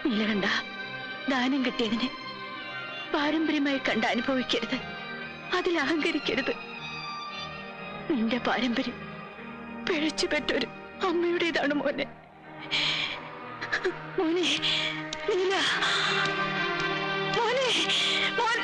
നീലകണ്ഠ, ദാനം കിട്ടിയതിന് പാരമ്പര്യമായി കണ്ട് അനുഭവിക്കരുത്, അതിൽ അഹങ്കരിക്കരുത്. നിന്റെ പാരമ്പര്യം പിഴച്ചുപെട്ടൊരു അമ്മയുടേതാണ് മോനെ. മോനെ നീല, മോനെ മോൻ.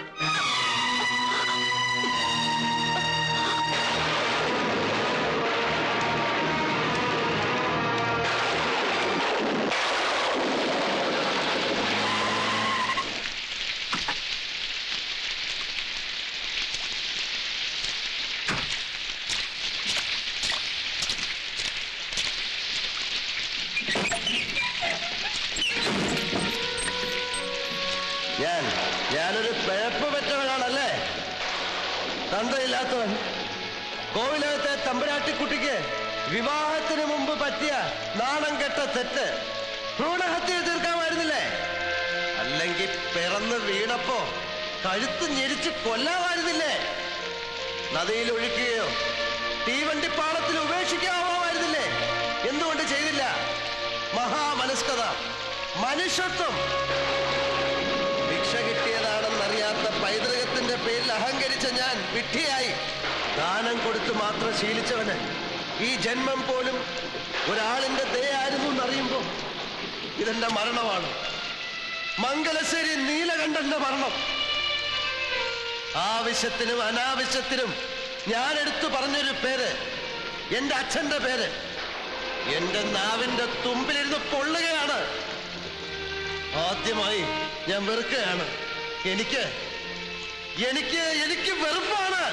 ഞാനൊരു പിഴപ്പ് പറ്റവനാണല്ലേ? തന്തയില്ലാത്തവൻ. കോവിലകത്തെ തമ്പുരാട്ടിക്കുട്ടിക്ക് വിവാഹത്തിന് മുമ്പ് പറ്റിയ നാണം കെട്ട തെറ്റ് ഭ്രൂണഹത്യ തീർക്കാമായിരുന്നില്ലേ? അല്ലെങ്കിൽ പിറന്ന് വീണപ്പോ കഴുത്ത് ഞെരിച്ച് കൊല്ലാമായിരുന്നില്ലേ? നദിയിൽ ഒഴുക്കുകയോ തീവണ്ടിപ്പാളത്തിൽ ഉപേക്ഷിക്കാമായിരുന്നില്ലേ? എന്തുകൊണ്ട് ചെയ്തില്ല? മഹാമനസ്കത, മനുഷ്യത്വം. ഭിക്ഷ കിട്ടിയതാണെന്നറിയാത്ത പൈതൃകത്തിന്റെ പേരിൽ അഹങ്കരിച്ച ഞാൻ വിഡ്ഢിയായി. ദാനം കൊടുത്ത് മാത്രം ശീലിച്ചവന് ഈ ജന്മം പോലും ഒരാളിന്റെ ദയായിരുന്നു എന്നറിയുമ്പോ ഇതെന്റെ മരണമാണ്. മംഗലശ്ശേരി നീലകണ്ഠന്റെ മരണം. ആവശ്യത്തിനും അനാവശ്യത്തിനും ഞാൻ എടുത്തു പറഞ്ഞൊരു പേര്, എന്റെ അച്ഛന്റെ പേര്, എന്റെ നാവിന്റെ തുമ്പിലിരുന്ന് പൊള്ളുകയാണ്. ആദ്യമായി ഞാൻ വെറുക്കുകയാണ്. എനിക്ക് വെറുപ്പാണ്.